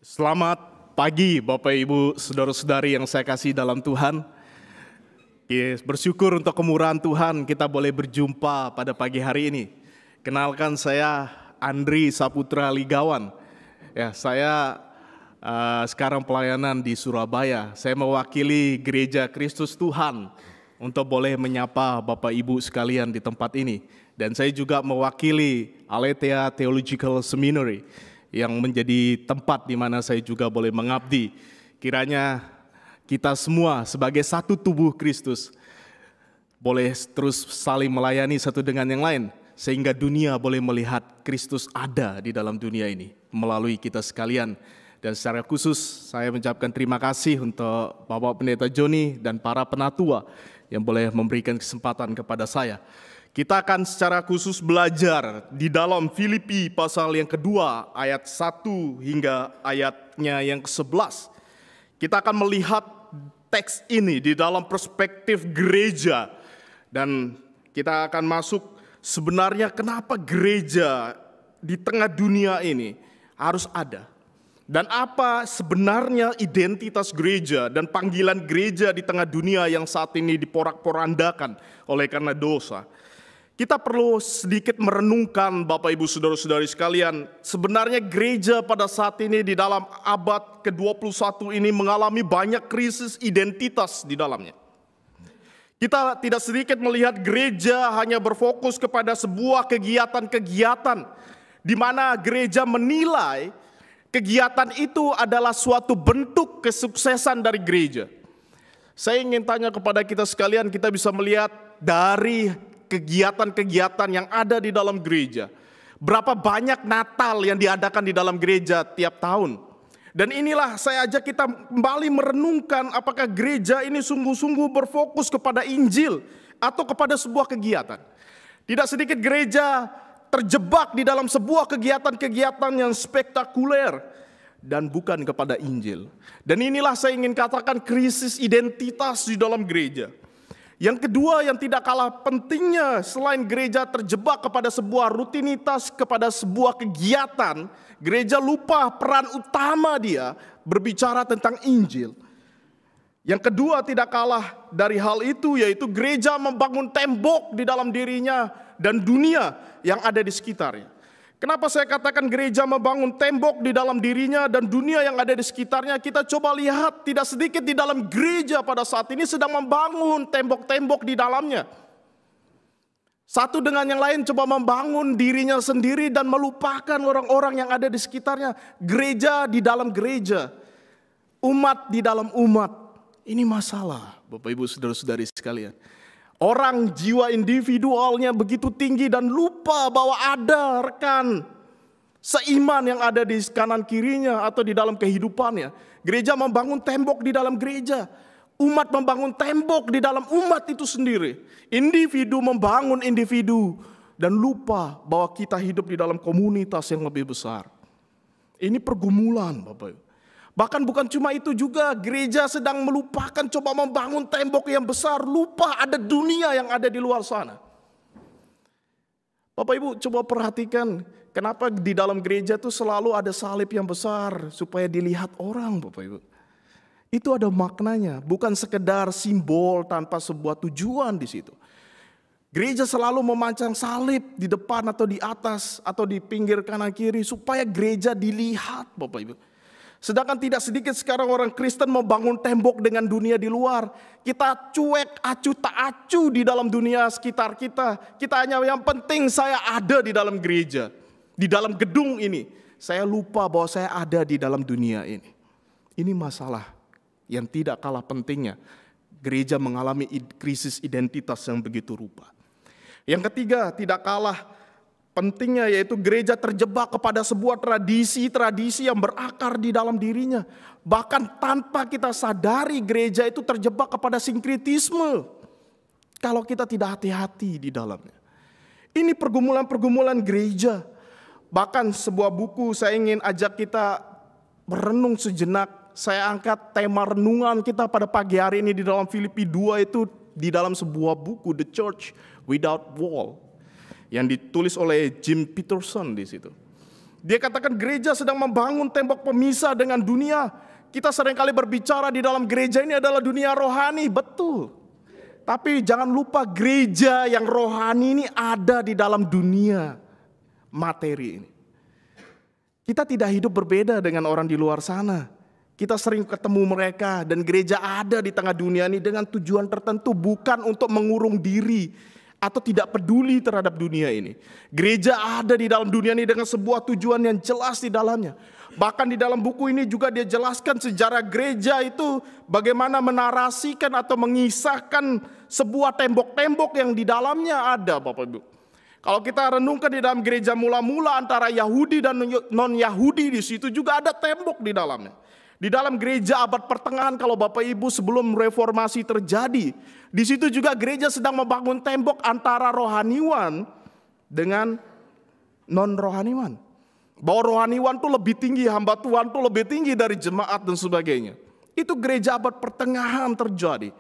Selamat pagi Bapak Ibu Saudara-saudari yang saya kasih dalam Tuhan. Bersyukur untuk kemurahan Tuhan kita boleh berjumpa pada pagi hari ini. Kenalkan saya Andri Saputra Ligawan. Saya sekarang pelayanan di Surabaya. Saya mewakili Gereja Kristus Tuhan untuk boleh menyapa Bapak Ibu sekalian di tempat ini. Dan saya juga mewakili Aletheia Theological Seminary yang menjadi tempat di mana saya juga boleh mengabdi. Kiranya kita semua sebagai satu tubuh Kristus boleh terus saling melayani satu dengan yang lain, sehingga dunia boleh melihat Kristus ada di dalam dunia ini melalui kita sekalian. Dan secara khusus saya mengucapkan terima kasih untuk Bapak Pendeta Joni dan para penatua yang boleh memberikan kesempatan kepada saya. Kita akan secara khusus belajar di dalam Filipi pasal yang kedua ayat 1 hingga ayatnya yang ke-11. Kita akan melihat teks ini di dalam perspektif gereja. Dan kita akan masuk sebenarnya kenapa gereja di tengah dunia ini harus ada. Dan apa sebenarnya identitas gereja dan panggilan gereja di tengah dunia yang saat ini diporak-porandakan oleh karena dosa. Kita perlu sedikit merenungkan Bapak Ibu Saudara-saudari sekalian, sebenarnya gereja pada saat ini di dalam abad ke-21 ini mengalami banyak krisis identitas di dalamnya. Kita tidak sedikit melihat gereja hanya berfokus kepada sebuah kegiatan-kegiatan di mana gereja menilai kegiatan itu adalah suatu bentuk kesuksesan dari gereja. Saya ingin tanya kepada kita sekalian, kita bisa melihat dari kegiatan-kegiatan yang ada di dalam gereja. Berapa banyak Natal yang diadakan di dalam gereja tiap tahun. Dan inilah saya ajak kita kembali merenungkan apakah gereja ini sungguh-sungguh berfokus kepada Injil atau kepada sebuah kegiatan. Tidak sedikit gereja terjebak di dalam sebuah kegiatan-kegiatan yang spektakuler dan bukan kepada Injil. Dan inilah saya ingin katakan krisis identitas di dalam gereja. Yang kedua yang tidak kalah pentingnya, selain gereja terjebak kepada sebuah rutinitas, kepada sebuah kegiatan, gereja lupa peran utama dia berbicara tentang Injil. Yang kedua tidak kalah dari hal itu, yaitu gereja membangun tembok di dalam dirinya dan dunia yang ada di sekitarnya. Kenapa saya katakan gereja membangun tembok di dalam dirinya dan dunia yang ada di sekitarnya? Kita coba lihat tidak sedikit di dalam gereja pada saat ini sedang membangun tembok-tembok di dalamnya. Satu dengan yang lain coba membangun dirinya sendiri dan melupakan orang-orang yang ada di sekitarnya. Gereja di dalam gereja, umat di dalam umat. Ini masalah Bapak Ibu Saudara-saudari sekalian. Orang jiwa individualnya begitu tinggi dan lupa bahwa ada rekan seiman yang ada di kanan kirinya atau di dalam kehidupannya. Gereja membangun tembok di dalam gereja. Umat membangun tembok di dalam umat itu sendiri. Individu membangun individu dan lupa bahwa kita hidup di dalam komunitas yang lebih besar. Ini pergumulan Bapak Ibu. Bahkan bukan cuma itu juga, gereja sedang melupakan coba membangun tembok yang besar, lupa ada dunia yang ada di luar sana. Bapak Ibu coba perhatikan kenapa di dalam gereja itu selalu ada salib yang besar supaya dilihat orang Bapak Ibu. Itu ada maknanya, bukan sekedar simbol tanpa sebuah tujuan di situ. Gereja selalu memancang salib di depan atau di atas atau di pinggir kanan kiri supaya gereja dilihat Bapak Ibu. Sedangkan tidak sedikit sekarang orang Kristen membangun tembok dengan dunia di luar. Kita cuek, acu tak acu di dalam dunia sekitar kita. Kita hanya yang penting saya ada di dalam gereja. Di dalam gedung ini. Saya lupa bahwa saya ada di dalam dunia ini. Ini masalah yang tidak kalah pentingnya. Gereja mengalami krisis identitas yang begitu rupa. Yang ketiga tidak kalah pentingnya yaitu gereja terjebak kepada sebuah tradisi-tradisi yang berakar di dalam dirinya. Bahkan tanpa kita sadari gereja itu terjebak kepada sinkretisme. Kalau kita tidak hati-hati di dalamnya. Ini pergumulan-pergumulan gereja. Bahkan sebuah buku saya ingin ajak kita merenung sejenak. Saya angkat tema renungan kita pada pagi hari ini di dalam Filipi 2 itu di dalam sebuah buku The Church Without Wall. Yang ditulis oleh Jim Peterson di situ. Dia katakan gereja sedang membangun tembok pemisah dengan dunia. Kita seringkali berbicara di dalam gereja ini adalah dunia rohani, betul. Tapi jangan lupa gereja yang rohani ini ada di dalam dunia materi ini. Kita tidak hidup berbeda dengan orang di luar sana. Kita sering ketemu mereka dan gereja ada di tengah dunia ini dengan tujuan tertentu, bukan untuk mengurung diri atau tidak peduli terhadap dunia ini. Gereja ada di dalam dunia ini dengan sebuah tujuan yang jelas di dalamnya. Bahkan di dalam buku ini juga dia jelaskan sejarah gereja itu bagaimana menarasikan atau mengisahkan sebuah tembok-tembok yang di dalamnya ada, Bapak Ibu. Kalau kita renungkan di dalam gereja mula-mula antara Yahudi dan non-Yahudi, di situ juga ada tembok di dalamnya. Di dalam gereja abad pertengahan, kalau Bapak Ibu sebelum reformasi terjadi, di situ juga gereja sedang membangun tembok antara rohaniwan dengan non-rohaniwan. Bahwa rohaniwan itu lebih tinggi, hamba Tuhan itu lebih tinggi dari jemaat dan sebagainya. Itu gereja abad pertengahan terjadi.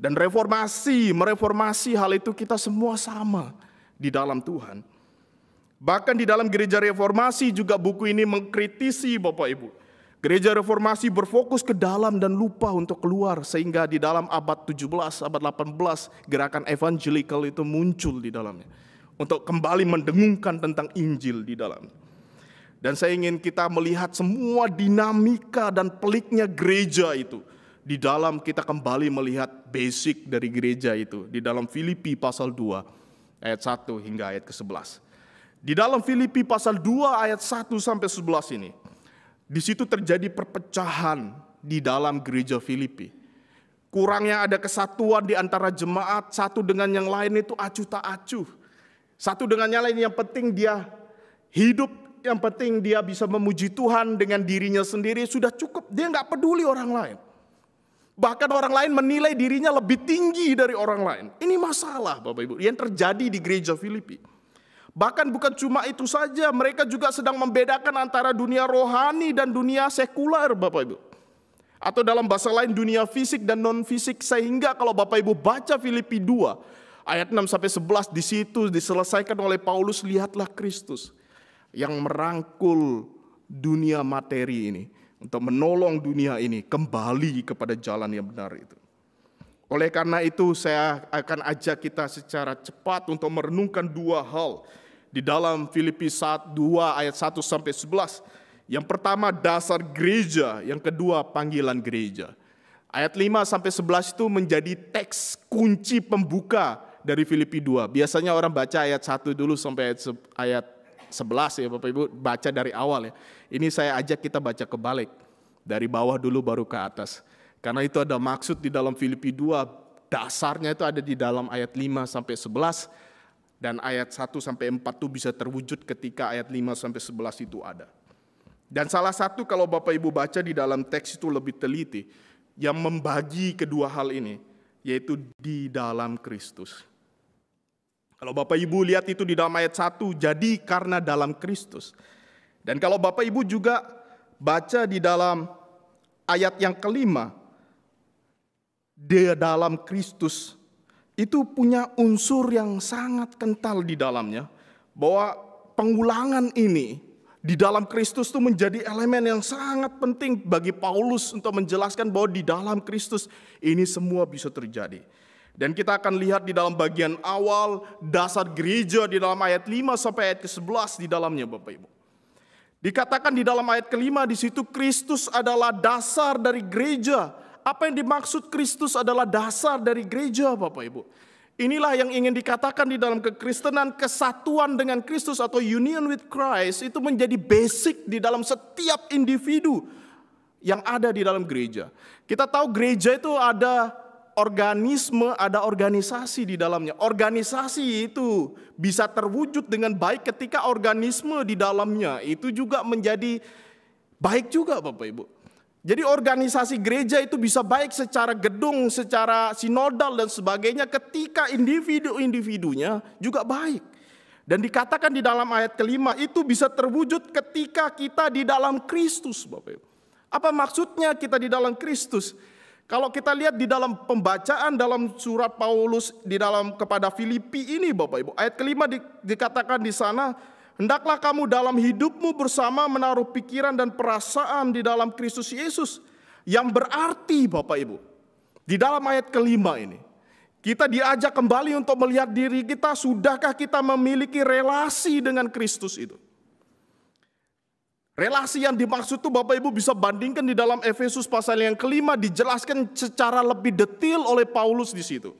Dan mereformasi hal itu kita semua sama di dalam Tuhan. Bahkan di dalam gereja reformasi juga buku ini mengkritisi Bapak Ibu. Gereja reformasi berfokus ke dalam dan lupa untuk keluar. Sehingga di dalam abad 17, abad 18 gerakan evangelical itu muncul di dalamnya. Untuk kembali mendengungkan tentang Injil di dalamnya. Dan saya ingin kita melihat semua dinamika dan peliknya gereja itu. Di dalam kita kembali melihat basic dari gereja itu. Di dalam Filipi pasal 2 ayat 1 hingga ayat ke-11. Di dalam Filipi pasal 2 ayat 1 sampai 11 ini. Di situ terjadi perpecahan di dalam gereja Filipi. Kurangnya ada kesatuan di antara jemaat, satu dengan yang lain itu acuh tak acuh. Satu dengan yang lain yang penting dia hidup, yang penting dia bisa memuji Tuhan dengan dirinya sendiri sudah cukup. Dia nggak peduli orang lain. Bahkan orang lain menilai dirinya lebih tinggi dari orang lain. Ini masalah Bapak Ibu yang terjadi di gereja Filipi. Bahkan bukan cuma itu saja, mereka juga sedang membedakan antara dunia rohani dan dunia sekuler Bapak Ibu. Atau dalam bahasa lain dunia fisik dan non-fisik. Sehingga kalau Bapak Ibu baca Filipi 2 ayat 6 sampai 11 di situ diselesaikan oleh Paulus, lihatlah Kristus yang merangkul dunia materi ini untuk menolong dunia ini kembali kepada jalan yang benar itu. Oleh karena itu saya akan ajak kita secara cepat untuk merenungkan dua hal di dalam Filipi 2 ayat 1 sampai 11. Yang pertama dasar gereja, yang kedua panggilan gereja. Ayat 5 sampai 11 itu menjadi teks kunci pembuka dari Filipi 2. Biasanya orang baca ayat 1 dulu sampai ayat 11 ya Bapak Ibu, baca dari awal ya. Ini saya ajak kita baca kebalik. Dari bawah dulu baru ke atas. Karena itu ada maksud di dalam Filipi 2, dasarnya itu ada di dalam ayat 5 sampai 11. Dan ayat 1 sampai 4 itu bisa terwujud ketika ayat 5 sampai 11 itu ada. Dan salah satu kalau Bapak Ibu baca di dalam teks itu lebih teliti, yang membagi kedua hal ini, yaitu di dalam Kristus. Kalau Bapak Ibu lihat itu di dalam ayat 1, jadi karena dalam Kristus. Dan kalau Bapak Ibu juga baca di dalam ayat yang kelima, dia dalam Kristus, itu punya unsur yang sangat kental di dalamnya. Bahwa pengulangan ini di dalam Kristus itu menjadi elemen yang sangat penting bagi Paulus untuk menjelaskan bahwa di dalam Kristus ini semua bisa terjadi. Dan kita akan lihat di dalam bagian awal dasar gereja di dalam ayat 5 sampai ayat ke-11 di dalamnya Bapak Ibu. Dikatakan di dalam ayat kelima di situ Kristus adalah dasar dari gereja. Apa yang dimaksud Kristus adalah dasar dari gereja Bapak Ibu? Inilah yang ingin dikatakan di dalam kekristenan, kesatuan dengan Kristus atau union with Christ itu menjadi basic di dalam setiap individu yang ada di dalam gereja. Kita tahu gereja itu ada organisme, ada organisasi di dalamnya. Organisasi itu bisa terwujud dengan baik ketika organisme di dalamnya itu juga menjadi baik juga Bapak Ibu. Jadi organisasi gereja itu bisa baik secara gedung, secara sinodal dan sebagainya ketika individu-individunya juga baik. Dan dikatakan di dalam ayat kelima itu bisa terwujud ketika kita di dalam Kristus Bapak Ibu. Apa maksudnya kita di dalam Kristus? Kalau kita lihat di dalam pembacaan dalam surat Paulus di dalam kepada Filipi ini Bapak Ibu, ayat kelima dikatakan di sana Hendaklah kamu dalam hidupmu bersama menaruh pikiran dan perasaan di dalam Kristus Yesus. Yang berarti Bapak Ibu, di dalam ayat kelima ini, kita diajak kembali untuk melihat diri kita, sudahkah kita memiliki relasi dengan Kristus itu. Relasi yang dimaksud itu Bapak Ibu bisa bandingkan di dalam Efesus pasal yang kelima, dijelaskan secara lebih detail oleh Paulus di situ.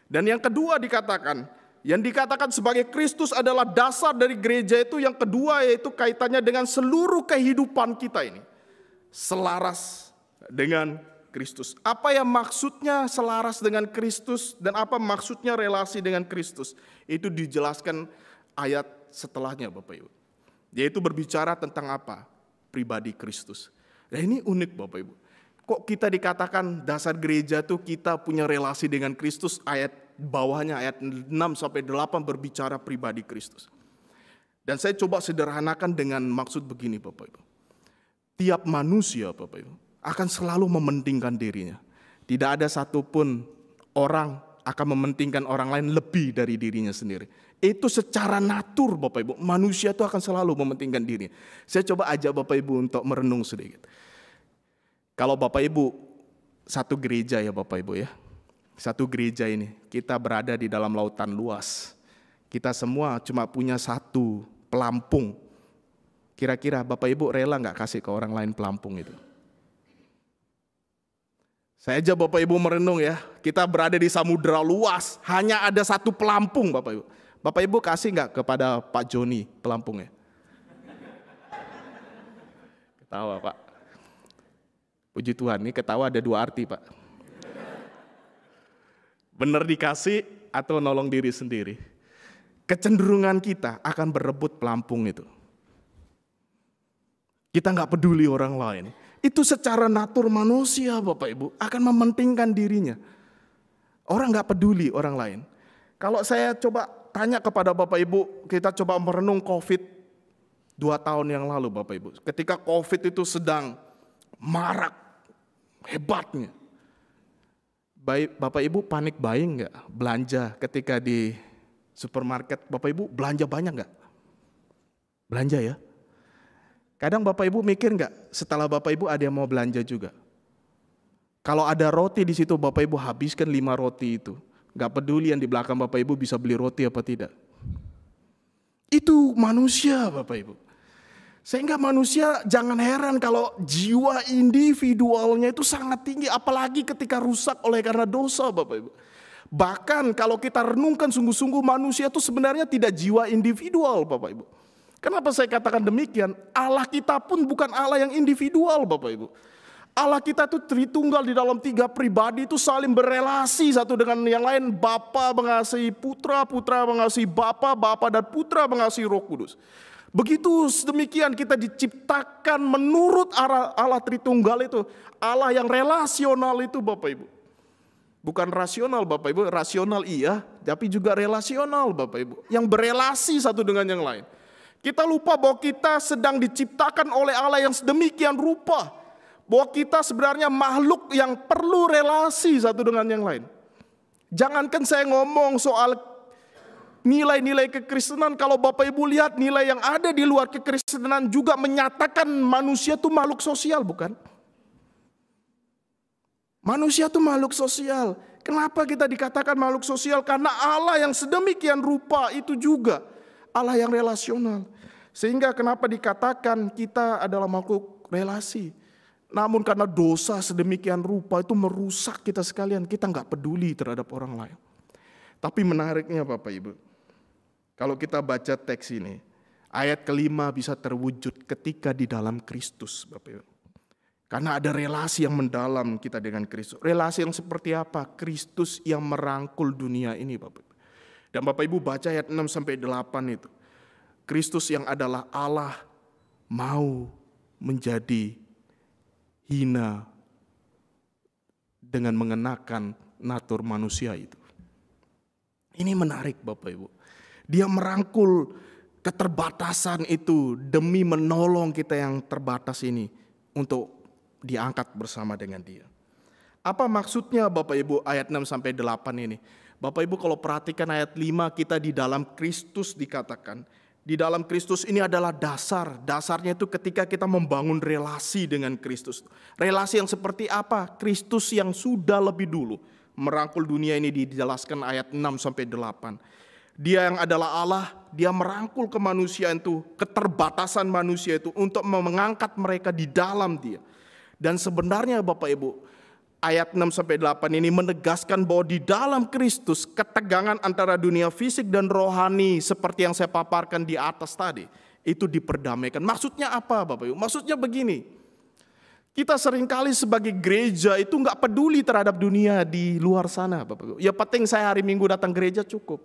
Dan yang kedua dikatakan, yang dikatakan sebagai Kristus adalah dasar dari gereja itu. Yang kedua yaitu kaitannya dengan seluruh kehidupan kita ini. Selaras dengan Kristus. Apa yang maksudnya selaras dengan Kristus dan apa maksudnya relasi dengan Kristus? Itu dijelaskan ayat setelahnya Bapak Ibu. Yaitu berbicara tentang apa? Pribadi Kristus. Nah ini unik Bapak Ibu. Kok kita dikatakan dasar gereja itu kita punya relasi dengan Kristus, ayat bawahnya ayat 6-8 berbicara pribadi Kristus. Dan saya coba sederhanakan dengan maksud begini Bapak Ibu. Tiap manusia Bapak Ibu akan selalu mementingkan dirinya. Tidak ada satupun orang akan mementingkan orang lain lebih dari dirinya sendiri. Itu secara natur Bapak Ibu. Manusia itu akan selalu mementingkan dirinya. Saya coba ajak Bapak Ibu untuk merenung sedikit. Kalau Bapak Ibu satu gereja ya Bapak Ibu ya. Satu gereja ini, kita berada di dalam lautan luas. Kita semua cuma punya satu pelampung. Kira-kira Bapak Ibu rela nggak kasih ke orang lain pelampung itu? Saya aja Bapak Ibu merenung ya, kita berada di samudera luas, hanya ada satu pelampung Bapak Ibu. Bapak Ibu kasih nggak kepada Pak Joni pelampungnya? Ketawa Pak. Puji Tuhan, ini ketawa ada dua arti Pak. Benar dikasih atau nolong diri sendiri. Kecenderungan kita akan berebut pelampung itu. Kita nggak peduli orang lain. Itu secara natur manusia Bapak Ibu akan mementingkan dirinya. Orang nggak peduli orang lain. Kalau saya coba tanya kepada Bapak Ibu, kita coba merenung COVID 2 tahun yang lalu Bapak Ibu. Ketika COVID itu sedang marak hebatnya. Bapak Ibu panik buying nggak? Belanja ketika di supermarket, Bapak Ibu belanja banyak nggak? Belanja ya? Kadang Bapak Ibu mikir nggak setelah Bapak Ibu ada yang mau belanja juga? Kalau ada roti di situ Bapak Ibu habiskan 5 roti itu. Nggak peduli yang di belakang Bapak Ibu bisa beli roti apa tidak. Itu manusia Bapak Ibu. Sehingga manusia jangan heran kalau jiwa individualnya itu sangat tinggi. Apalagi ketika rusak oleh karena dosa Bapak Ibu. Bahkan kalau kita renungkan sungguh-sungguh manusia itu sebenarnya tidak jiwa individual Bapak Ibu. Kenapa saya katakan demikian? Allah kita pun bukan Allah yang individual Bapak Ibu. Allah kita itu Tritunggal di dalam 3 pribadi itu saling berelasi satu dengan yang lain. Bapa mengasihi Putra, Putra mengasihi Bapa, Bapa dan Putra mengasihi Roh Kudus. Begitu demikian kita diciptakan menurut Allah Tritunggal itu. Allah yang relasional itu Bapak Ibu. Bukan rasional Bapak Ibu, rasional iya, tapi juga relasional Bapak Ibu. Yang berelasi satu dengan yang lain. Kita lupa bahwa kita sedang diciptakan oleh Allah yang sedemikian rupa. Bahwa kita sebenarnya makhluk yang perlu relasi satu dengan yang lain. Jangankan saya ngomong soal nilai-nilai kekristenan, kalau Bapak Ibu lihat nilai yang ada di luar kekristenan juga menyatakan manusia itu makhluk sosial, bukan? Manusia itu makhluk sosial. Kenapa kita dikatakan makhluk sosial? Karena Allah yang sedemikian rupa itu juga Allah yang relasional. Sehingga kenapa dikatakan kita adalah makhluk relasi. Namun karena dosa sedemikian rupa itu merusak kita sekalian. Kita nggak peduli terhadap orang lain. Tapi menariknya Bapak Ibu, kalau kita baca teks ini, ayat kelima bisa terwujud ketika di dalam Kristus Bapak Ibu. Karena ada relasi yang mendalam kita dengan Kristus. Relasi yang seperti apa? Kristus yang merangkul dunia ini Bapak Ibu. Dan Bapak Ibu baca ayat 6-8 itu. Kristus yang adalah Allah mau menjadi hina dengan mengenakan natur manusia itu. Ini menarik Bapak Ibu. Dia merangkul keterbatasan itu demi menolong kita yang terbatas ini untuk diangkat bersama dengan dia. Apa maksudnya Bapak Ibu ayat 6-8 ini? Bapak Ibu kalau perhatikan ayat 5 kita di dalam Kristus dikatakan Di dalam Kristus ini adalah dasar. Dasarnya itu ketika kita membangun relasi dengan Kristus. Relasi yang seperti apa? Kristus yang sudah lebih dulu merangkul dunia ini dijelaskan ayat 6-8. Dia yang adalah Allah, dia merangkul kemanusiaan itu, keterbatasan manusia itu untuk mengangkat mereka di dalam dia. Dan sebenarnya Bapak Ibu, ayat 6-8 ini menegaskan bahwa di dalam Kristus ketegangan antara dunia fisik dan rohani seperti yang saya paparkan di atas tadi itu diperdamaikan. Maksudnya apa Bapak Ibu? Maksudnya begini, kita seringkali sebagai gereja itu nggak peduli terhadap dunia di luar sana Bapak Ibu. Ya penting saya hari Minggu datang gereja cukup.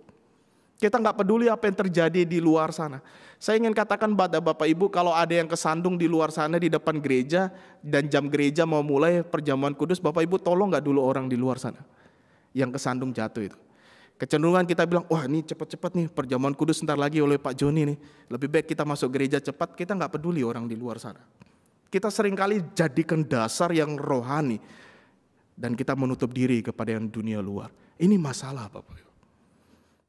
Kita nggak peduli apa yang terjadi di luar sana. Saya ingin katakan pada Bapak Ibu, kalau ada yang kesandung di luar sana di depan gereja dan jam gereja mau mulai perjamuan kudus, Bapak Ibu tolong nggak dulu orang di luar sana yang kesandung jatuh itu. Kecenderungan kita bilang, wah ini cepat-cepat nih perjamuan kudus ntar lagi oleh Pak Joni nih. Lebih baik kita masuk gereja cepat, kita nggak peduli orang di luar sana. Kita seringkali jadikan dasar yang rohani dan kita menutup diri kepada yang dunia luar. Ini masalah Bapak Ibu.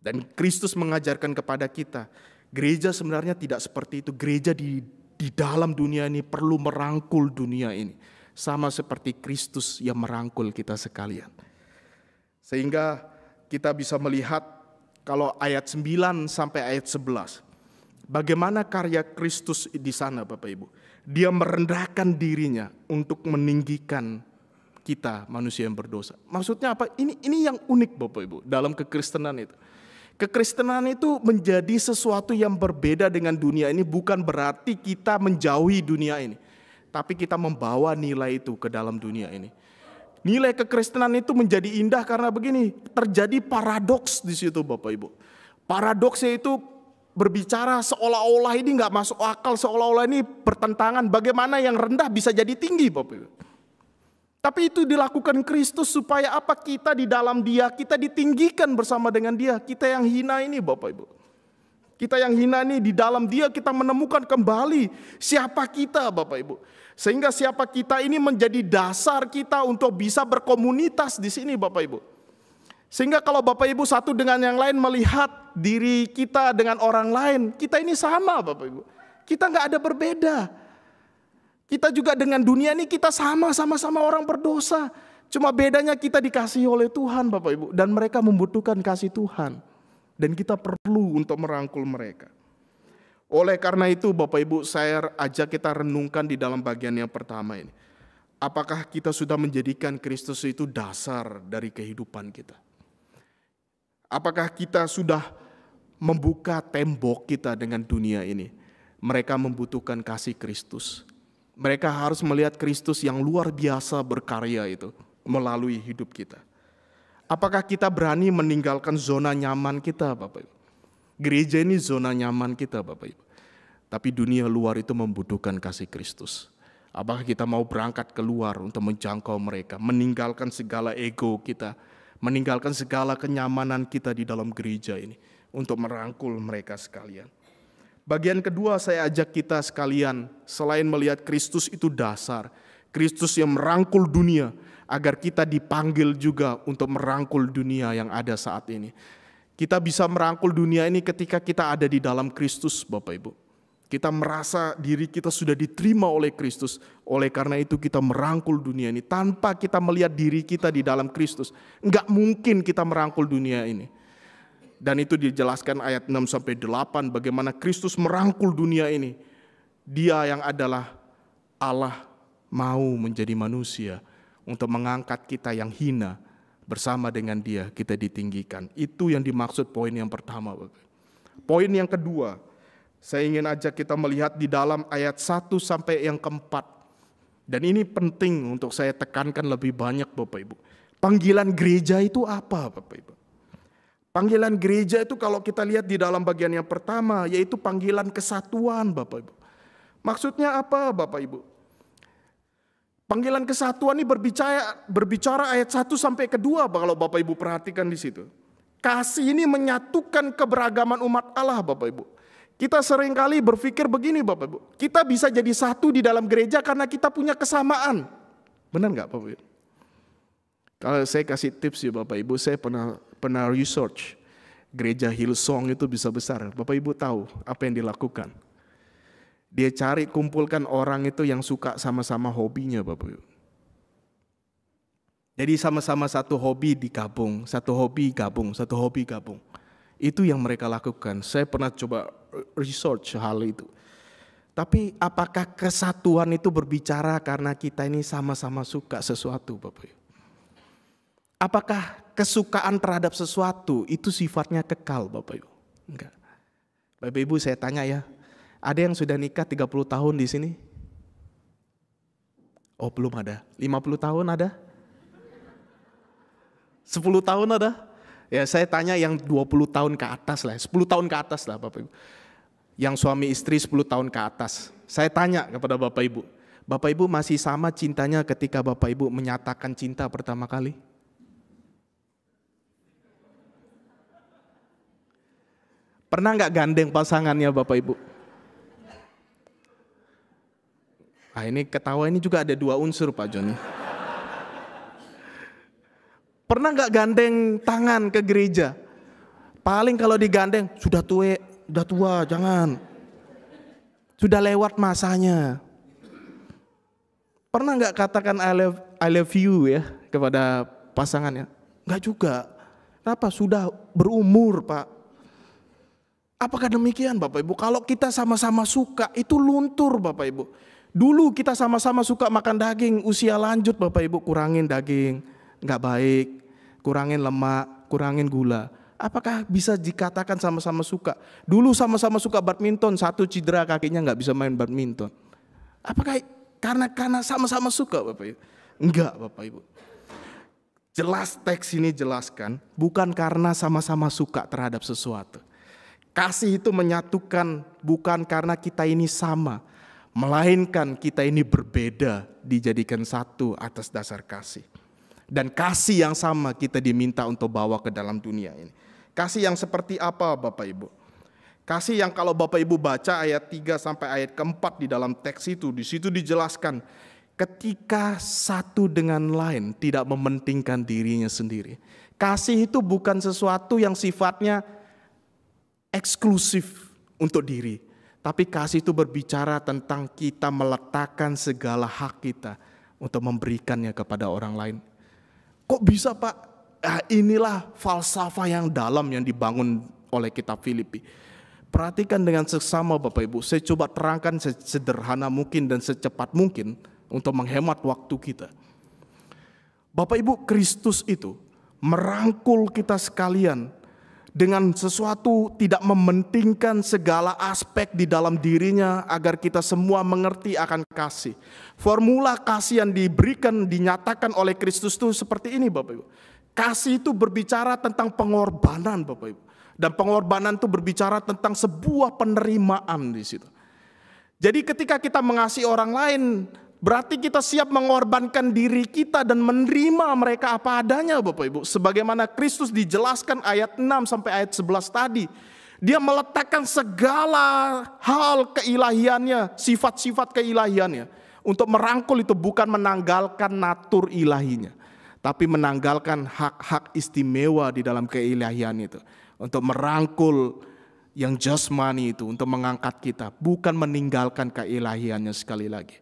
Dan Kristus mengajarkan kepada kita, gereja sebenarnya tidak seperti itu. Gereja di dalam dunia ini perlu merangkul dunia ini. Sama seperti Kristus yang merangkul kita sekalian. Sehingga kita bisa melihat kalau ayat 9 sampai ayat 11. Bagaimana karya Kristus di sana Bapak Ibu. Dia merendahkan dirinya untuk meninggikan kita manusia yang berdosa. Maksudnya apa? Ini yang unik Bapak Ibu dalam kekristenan itu. Kekristenan itu menjadi sesuatu yang berbeda dengan dunia ini, bukan berarti kita menjauhi dunia ini. Tapi kita membawa nilai itu ke dalam dunia ini. Nilai kekristenan itu menjadi indah karena begini, terjadi paradoks di situ Bapak Ibu. Paradoksnya itu berbicara seolah-olah ini nggak masuk akal, seolah-olah ini bertentangan. Bagaimana yang rendah bisa jadi tinggi Bapak Ibu. Tapi itu dilakukan Kristus supaya apa? Kita di dalam dia, kita ditinggikan bersama dengan dia. Kita yang hina ini Bapak Ibu. Kita yang hina ini di dalam dia kita menemukan kembali siapa kita Bapak Ibu. Sehingga siapa kita ini menjadi dasar kita untuk bisa berkomunitas di sini Bapak Ibu. Sehingga kalau Bapak Ibu satu dengan yang lain melihat diri kita dengan orang lain, kita ini sama Bapak Ibu. Kita nggak ada berbeda. Kita juga dengan dunia ini kita sama-sama orang berdosa. Cuma bedanya kita dikasihi oleh Tuhan Bapak Ibu. Dan mereka membutuhkan kasih Tuhan. Dan kita perlu untuk merangkul mereka. Oleh karena itu Bapak Ibu saya ajak kita renungkan di dalam bagian yang pertama ini. Apakah kita sudah menjadikan Kristus itu dasar dari kehidupan kita? Apakah kita sudah membuka tembok kita dengan dunia ini? Mereka membutuhkan kasih Kristus. Mereka harus melihat Kristus yang luar biasa berkarya itu melalui hidup kita. Apakah kita berani meninggalkan zona nyaman kita Bapak Ibu? Gereja ini zona nyaman kita Bapak Ibu. Tapi dunia luar itu membutuhkan kasih Kristus. Apakah kita mau berangkat keluar untuk menjangkau mereka, meninggalkan segala ego kita, meninggalkan segala kenyamanan kita di dalam gereja ini untuk merangkul mereka sekalian. Bagian kedua saya ajak kita sekalian, selain melihat Kristus itu dasar, Kristus yang merangkul dunia, agar kita dipanggil juga untuk merangkul dunia yang ada saat ini. Kita bisa merangkul dunia ini ketika kita ada di dalam Kristus Bapak Ibu. Kita merasa diri kita sudah diterima oleh Kristus, oleh karena itu kita merangkul dunia ini. Tanpa kita melihat diri kita di dalam Kristus, enggak mungkin kita merangkul dunia ini. Dan itu dijelaskan ayat 6-8 bagaimana Kristus merangkul dunia ini. Dia yang adalah Allah mau menjadi manusia untuk mengangkat kita yang hina bersama dengan dia kita ditinggikan. Itu yang dimaksud poin yang pertama. Poin yang kedua, saya ingin ajak kita melihat di dalam ayat 1 sampai yang keempat. Dan ini penting untuk saya tekankan lebih banyak Bapak Ibu. Panggilan gereja itu apa Bapak Ibu? Panggilan gereja itu kalau kita lihat di dalam bagian yang pertama, yaitu panggilan kesatuan Bapak Ibu. Maksudnya apa Bapak Ibu? Panggilan kesatuan ini berbicara ayat 1 sampai ke 2 kalau Bapak Ibu perhatikan di situ. Kasih ini menyatukan keberagaman umat Allah Bapak Ibu. Kita seringkali berpikir begini Bapak Ibu. Kita bisa jadi satu di dalam gereja karena kita punya kesamaan. Benar nggak Bapak Ibu? Kalau saya kasih tips ya Bapak Ibu, saya pernah research. gereja Hillsong itu bisa besar. Bapak Ibu tahu apa yang dilakukan? Dia cari kumpulkan orang itu yang suka sama-sama hobinya, Bapak Ibu. Jadi sama-sama satu hobi digabung, satu hobi gabung, satu hobi gabung. Itu yang mereka lakukan. Saya pernah coba research hal itu. Tapi apakah kesatuan itu berbicara karena kita ini sama-sama suka sesuatu, Bapak Ibu? Apakah kesukaan terhadap sesuatu itu sifatnya kekal, Bapak Ibu? Enggak. Bapak Ibu saya tanya ya, ada yang sudah nikah 30 tahun di sini? Oh belum ada. 50 tahun ada? 10 tahun ada? Ya saya tanya yang 20 tahun ke atas lah, 10 tahun ke atas lah Bapak Ibu. Yang suami istri 10 tahun ke atas. Saya tanya kepada Bapak Ibu masih sama cintanya ketika Bapak Ibu menyatakan cinta pertama kali? Pernah nggak gandeng pasangannya Bapak Ibu? Ah ini ketawa ini juga ada 2 unsur Pak Joni. Pernah nggak gandeng tangan ke gereja? Paling kalau digandeng, sudah tua, jangan. Sudah lewat masanya. Pernah nggak katakan I love you ya kepada pasangannya? Nggak juga. Kenapa? Sudah berumur Pak. Apakah demikian Bapak Ibu? Kalau kita sama-sama suka, itu luntur Bapak Ibu. Dulu kita sama-sama suka makan daging, usia lanjut Bapak Ibu kurangin daging. Nggak baik, kurangin lemak, kurangin gula. Apakah bisa dikatakan sama-sama suka? Dulu sama-sama suka badminton, satu cedera kakinya nggak bisa main badminton. Apakah karena sama-sama suka Bapak Ibu? Enggak Bapak Ibu. Jelas teks ini jelaskan, bukan karena sama-sama suka terhadap sesuatu. Kasih itu menyatukan bukan karena kita ini sama, melainkan kita ini berbeda dijadikan satu atas dasar kasih. Dan kasih yang sama kita diminta untuk bawa ke dalam dunia ini. Kasih yang seperti apa Bapak Ibu? Kasih yang kalau Bapak Ibu baca ayat 3 sampai ayat keempat di dalam teks itu, di situ dijelaskan ketika satu dengan lain tidak mementingkan dirinya sendiri. Kasih itu bukan sesuatu yang sifatnya eksklusif untuk diri. Tapi kasih itu berbicara tentang kita meletakkan segala hak kita untuk memberikannya kepada orang lain. Kok bisa Pak? Nah, inilah falsafah yang dalam yang dibangun oleh kitab Filipi. Perhatikan dengan seksama Bapak Ibu. Saya coba terangkan sederhana mungkin dan secepat mungkin untuk menghemat waktu kita. Bapak Ibu, Kristus itu merangkul kita sekalian dengan sesuatu tidak mementingkan segala aspek di dalam dirinya agar kita semua mengerti akan kasih. Formula kasih yang diberikan, dinyatakan oleh Kristus itu seperti ini Bapak Ibu. Kasih itu berbicara tentang pengorbanan Bapak Ibu. Dan pengorbanan itu berbicara tentang sebuah penerimaan di situ. Jadi ketika kita mengasihi orang lain, berarti kita siap mengorbankan diri kita dan menerima mereka apa adanya Bapak Ibu. Sebagaimana Kristus dijelaskan ayat 6 sampai ayat 11 tadi. Dia meletakkan segala hal keilahiannya, sifat-sifat keilahiannya. Untuk merangkul itu bukan menanggalkan natur ilahinya. Tapi menanggalkan hak-hak istimewa di dalam keilahian itu. Untuk merangkul yang jasmani itu, untuk mengangkat kita. Bukan meninggalkan keilahiannya sekali lagi.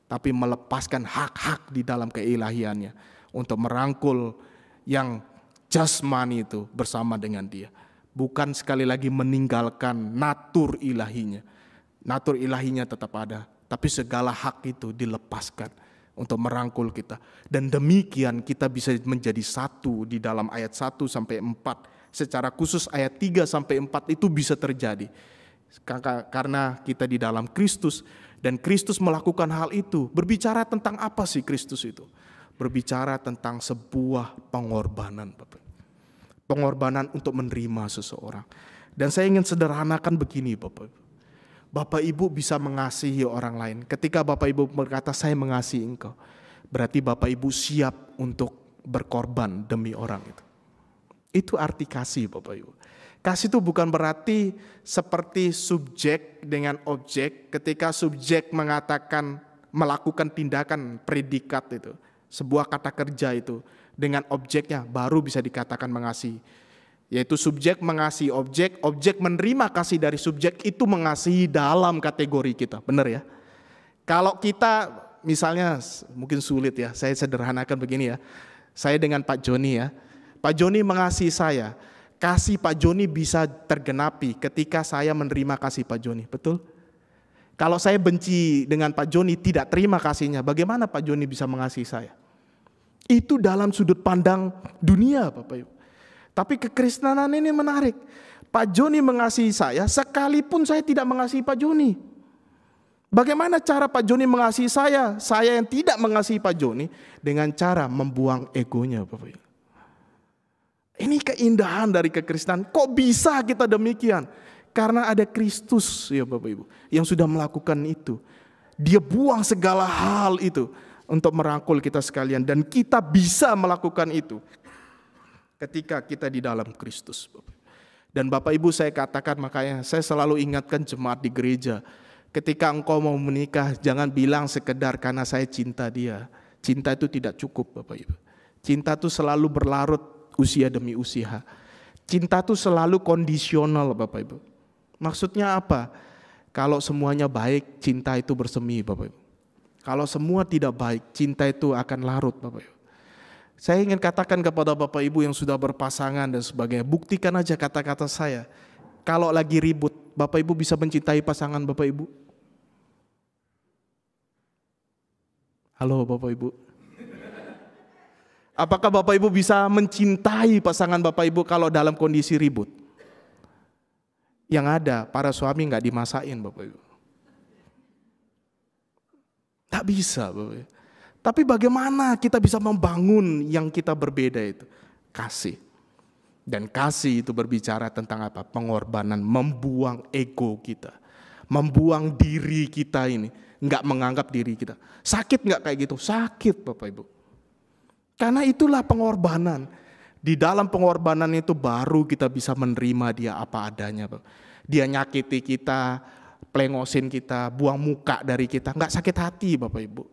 Tapi melepaskan hak-hak di dalam keilahiannya untuk merangkul yang jasmani itu bersama dengan dia. Bukan sekali lagi meninggalkan natur ilahinya. Natur ilahinya tetap ada, tapi segala hak itu dilepaskan untuk merangkul kita. Dan demikian kita bisa menjadi satu di dalam ayat 1 sampai 4. Secara khusus ayat 3 sampai 4 itu bisa terjadi. Karena kita di dalam Kristus. Dan Kristus melakukan hal itu. Berbicara tentang apa sih Kristus itu? Berbicara tentang sebuah pengorbanan Bapak. Pengorbanan untuk menerima seseorang. Dan saya ingin sederhanakan begini Bapak. Bapak Ibu bisa mengasihi orang lain. Ketika Bapak Ibu berkata saya mengasihi engkau. Berarti Bapak Ibu siap untuk berkorban demi orang itu. Itu arti kasih Bapak Ibu. Kasih itu bukan berarti seperti subjek dengan objek ketika subjek melakukan tindakan predikat itu. Sebuah kata kerja itu dengan objeknya baru bisa dikatakan mengasihi. Yaitu subjek mengasihi objek, objek menerima kasih dari subjek, itu mengasihi dalam kategori kita. Benar ya? Kalau kita misalnya, mungkin sulit ya, saya sederhanakan begini ya. Saya dengan Pak Joni ya. Pak Joni mengasihi saya. Kasih Pak Joni bisa tergenapi ketika saya menerima kasih Pak Joni. Betul? Kalau saya benci dengan Pak Joni, tidak terima kasihnya, bagaimana Pak Joni bisa mengasihi saya? Itu dalam sudut pandang dunia, Bapak Ibu. Tapi kekristenan ini menarik. Pak Joni mengasihi saya sekalipun saya tidak mengasihi Pak Joni. Bagaimana cara Pak Joni mengasihi saya? Saya yang tidak mengasihi Pak Joni dengan cara membuang egonya, Bapak Ibu. Ini keindahan dari kekristenan. Kok bisa kita demikian? Karena ada Kristus ya Bapak Ibu yang sudah melakukan itu. Dia buang segala hal itu untuk merangkul kita sekalian, dan kita bisa melakukan itu ketika kita di dalam Kristus. Dan Bapak Ibu, saya katakan, makanya saya selalu ingatkan jemaat di gereja, ketika engkau mau menikah, jangan bilang sekedar karena saya cinta dia. Cinta itu tidak cukup Bapak Ibu. Cinta itu selalu berlarut usia demi usia. Cinta itu selalu kondisional Bapak Ibu. Maksudnya apa? Kalau semuanya baik, cinta itu bersemi Bapak Ibu. Kalau semua tidak baik, cinta itu akan larut Bapak Ibu. Saya ingin katakan kepada Bapak Ibu yang sudah berpasangan dan sebagainya, buktikan aja kata-kata saya. Kalau lagi ribut, Bapak Ibu bisa mencintai pasangan Bapak Ibu? Halo Bapak Ibu. Apakah Bapak Ibu bisa mencintai pasangan Bapak Ibu kalau dalam kondisi ribut? Yang ada, para suami nggak dimasain Bapak Ibu. Tak bisa Bapak Ibu. Tapi bagaimana kita bisa membangun yang kita berbeda itu? Kasih. Dan kasih itu berbicara tentang apa? Pengorbanan, membuang ego kita. Membuang diri kita ini. Nggak menganggap diri kita. Sakit nggak kayak gitu? Sakit Bapak Ibu. Karena itulah pengorbanan. Di dalam pengorbanan itu baru kita bisa menerima dia apa adanya. Dia nyakiti kita, plengosin kita, buang muka dari kita. Nggak sakit hati Bapak Ibu.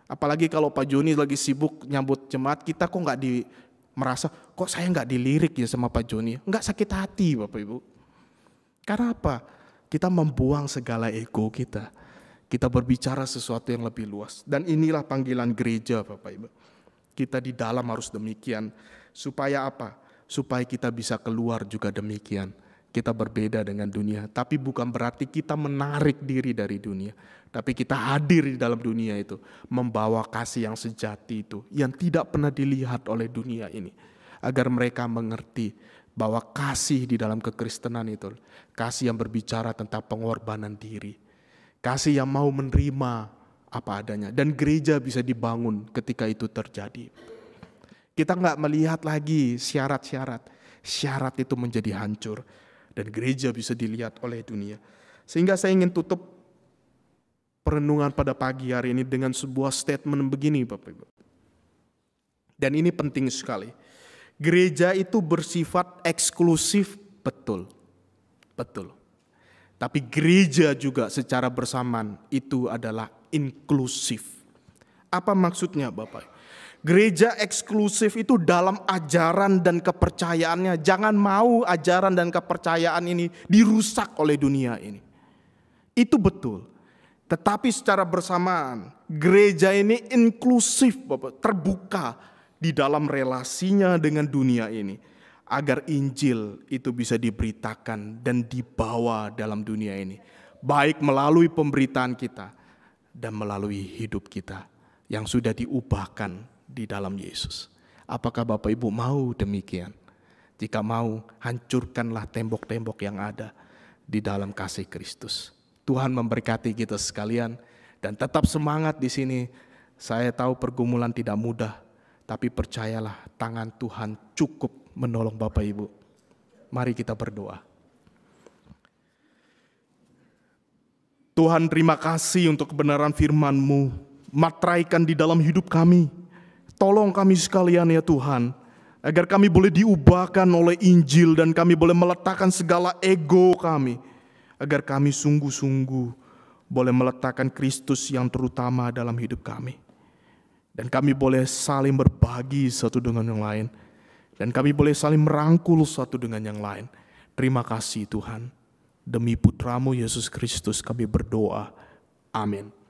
Apalagi kalau Pak Joni lagi sibuk nyambut jemaat, kita kok nggak merasa, kok saya nggak dilirik ya sama Pak Joni. Nggak sakit hati Bapak Ibu. Karena apa? Kita membuang segala ego kita. Kita berbicara sesuatu yang lebih luas. Dan inilah panggilan gereja Bapak Ibu. Kita di dalam harus demikian. Supaya apa? Supaya kita bisa keluar juga demikian. Kita berbeda dengan dunia. Tapi bukan berarti kita menarik diri dari dunia. Tapi kita hadir di dalam dunia itu. Membawa kasih yang sejati itu. Yang tidak pernah dilihat oleh dunia ini. Agar mereka mengerti bahwa kasih di dalam kekristenan itu. Kasih yang berbicara tentang pengorbanan diri. Kasih yang mau menerima apa adanya. Dan gereja bisa dibangun ketika itu terjadi. Kita nggak melihat lagi syarat-syarat. Syarat itu menjadi hancur. Dan gereja bisa dilihat oleh dunia. Sehingga saya ingin tutup perenungan pada pagi hari ini dengan sebuah statement begini Bapak Ibu. Dan ini penting sekali. Gereja itu bersifat eksklusif, betul. Betul. Tapi gereja juga secara bersamaan itu adalah inklusif. Apa maksudnya Bapak? Gereja eksklusif itu dalam ajaran dan kepercayaannya. Jangan mau ajaran dan kepercayaan ini dirusak oleh dunia ini. Itu betul. Tetapi secara bersamaan gereja ini inklusif Bapak, terbuka di dalam relasinya dengan dunia ini. Agar Injil itu bisa diberitakan dan dibawa dalam dunia ini. Baik melalui pemberitaan kita dan melalui hidup kita yang sudah diubahkan di dalam Yesus. Apakah Bapak Ibu mau demikian? Jika mau, hancurkanlah tembok-tembok yang ada di dalam kasih Kristus. Tuhan memberkati kita sekalian dan tetap semangat di sini. Saya tahu pergumulan tidak mudah, tapi percayalah tangan Tuhan cukup menolong Bapak Ibu. Mari kita berdoa. Tuhan, terima kasih untuk kebenaran firman-Mu. Matraikan di dalam hidup kami. Tolong kami sekalian ya Tuhan, agar kami boleh diubahkan oleh Injil dan kami boleh meletakkan segala ego kami, agar kami sungguh-sungguh boleh meletakkan Kristus yang terutama dalam hidup kami. Dan kami boleh saling berbagi satu dengan yang lain. Dan kami boleh saling merangkul satu dengan yang lain. Terima kasih Tuhan. Demi putramu Yesus Kristus kami berdoa. Amin.